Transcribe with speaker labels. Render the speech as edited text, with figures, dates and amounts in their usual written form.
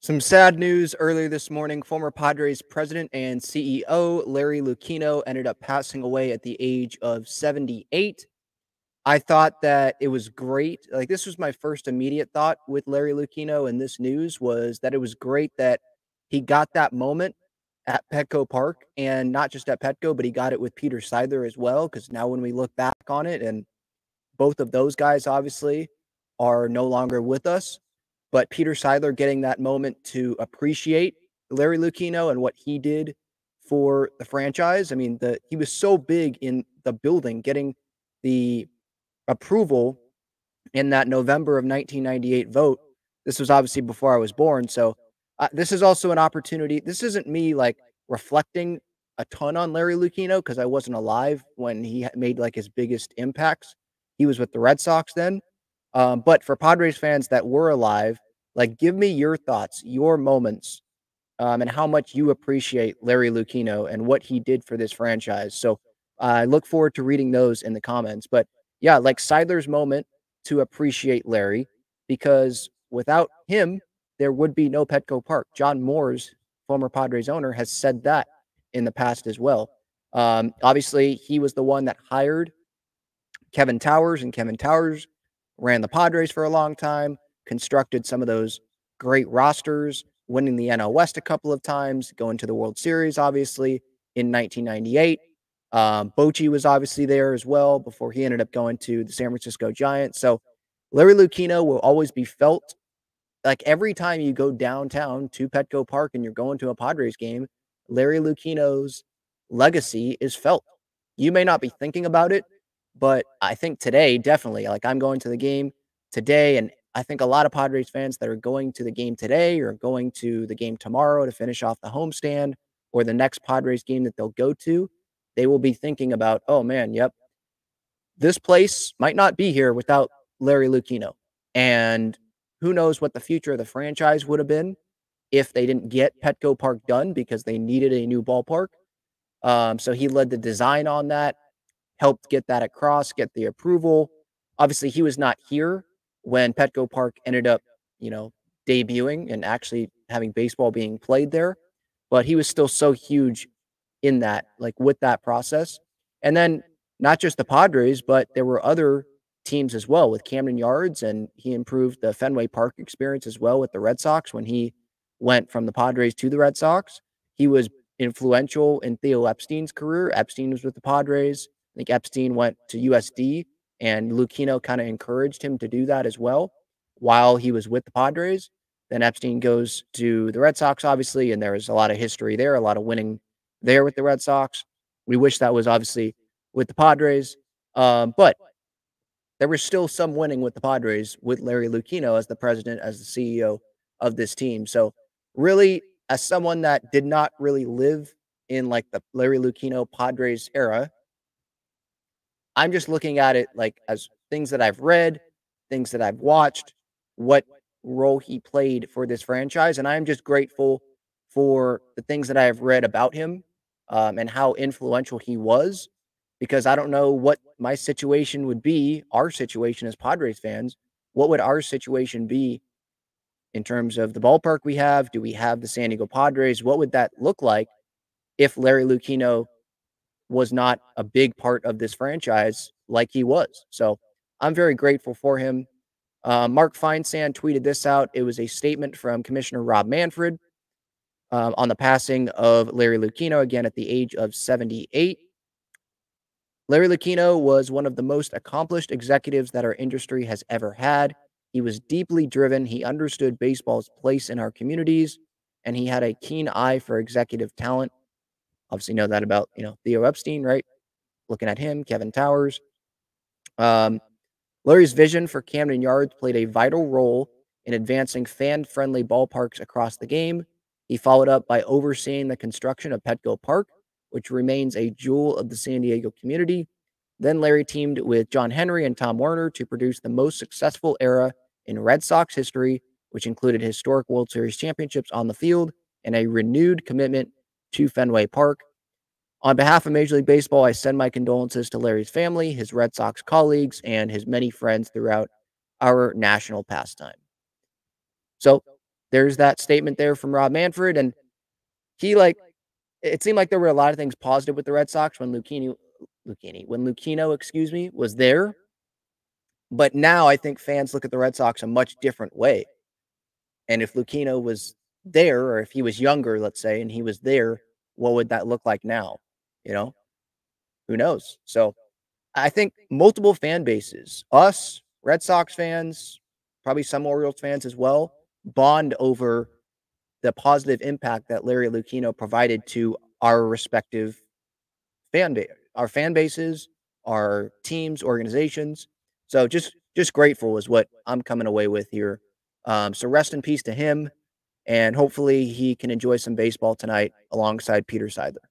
Speaker 1: Some sad news earlier this morning. Former Padres president and CEO Larry Lucchino ended up passing away at the age of 78. I thought that it was great. Like, this was my first immediate thought with Larry Lucchino and this news was that it was great that he got that moment at Petco Park, and not just at Petco, but he got it with Peter Seidler as well. Because now when we look back on it, and both of those guys obviously are no longer with us, but Peter Seidler getting that moment to appreciate Larry Lucchino and what he did for the franchise. I mean, he was so big in the building, getting the approval in that November of 1998 vote. This was obviously before I was born. So this is also an opportunity. This isn't me like reflecting a ton on Larry Lucchino because I wasn't alive when he made like his biggest impacts. He was with the Red Sox then. But for Padres fans that were alive, like, give me your thoughts, your moments, and how much you appreciate Larry Lucchino and what he did for this franchise. So I look forward to reading those in the comments. But yeah, like Seidler's moment to appreciate Larry, because without him, there would be no Petco Park. John Moore's former Padres owner has said that in the past as well. Obviously, he was the one that hired Kevin Towers, and Kevin Towers ran the Padres for a long time, constructed some of those great rosters, winning the NL West a couple of times, going to the World Series, obviously, in 1998. Bochy was obviously there as well before he ended up going to the San Francisco Giants. So Larry Lucchino will always be felt. Like, every time you go downtown to Petco Park and you're going to a Padres game, Larry Lucchino's legacy is felt. You may not be thinking about it, but I think today, definitely, like, I'm going to the game today, and I think a lot of Padres fans that are going to the game today or going to the game tomorrow to finish off the homestand or the next Padres game that they'll go to, they will be thinking about, oh man, yep, this place might not be here without Larry Lucchino. And who knows what the future of the franchise would have been if they didn't get Petco Park done because they needed a new ballpark. So he led the design on that, helped get that across, get the approval. Obviously, he was not here when Petco Park ended up, debuting and actually having baseball being played there, but he was still so huge in that, like, with that process. And then not just the Padres, but there were other teams as well with Camden Yards, and he improved the Fenway Park experience as well with the Red Sox when he went from the Padres to the Red Sox. He was influential in Theo Epstein's career. Epstein was with the Padres. I think Epstein went to USD, and Lucchino kind of encouraged him to do that as well while he was with the Padres. Then Epstein goes to the Red Sox, obviously, and there is a lot of history there, a lot of winning there with the Red Sox. We wish that was obviously with the Padres, but there was still some winning with the Padres with Larry Lucchino as the president, as the CEO of this team. So really, as someone that did not really live in like the Larry Lucchino Padres era, I'm just looking at it like as things that I've read, things that I've watched, what role he played for this franchise. And I'm just grateful for the things that I have read about him, and how influential he was, because I don't know what my situation would be, our situation as Padres fans. What would our situation be in terms of the ballpark we have? Do we have the San Diego Padres? What would that look like if Larry Lucchino was not a big part of this franchise like he was? So I'm very grateful for him. Mark Feinsand tweeted this out. It was a statement from Commissioner Rob Manfred on the passing of Larry Lucchino, again at the age of 78. Larry Lucchino was one of the most accomplished executives that our industry has ever had. He was deeply driven. He understood baseball's place in our communities, and he had a keen eye for executive talent. Obviously know that about, Theo Epstein, right? Looking at him, Kevin Towers. Larry's vision for Camden Yards played a vital role in advancing fan-friendly ballparks across the game. He followed up by overseeing the construction of Petco Park, which remains a jewel of the San Diego community. Then Larry teamed with John Henry and Tom Werner to produce the most successful era in Red Sox history, which included historic World Series championships on the field and a renewed commitment to Fenway Park. On behalf of Major League Baseball, I send my condolences to Larry's family, his Red Sox colleagues, and his many friends throughout our national pastime. So there's that statement there from Rob Manfred, and he like it seemed like there were a lot of things positive with the Red Sox when Lucchino, excuse me, was there. But now I think fans look at the Red Sox a much different way. And if Lucchino was there, or if he was younger, let's say, and he was there, what would that look like now? You know, who knows? So I think multiple fan bases, us, Red Sox fans, probably some Orioles fans as well, bond over the positive impact that Larry Lucchino provided to our respective our fan bases, our teams, organizations. So just grateful is what I'm coming away with here. So rest in peace to him, and hopefully he can enjoy some baseball tonight alongside Peter Seidler.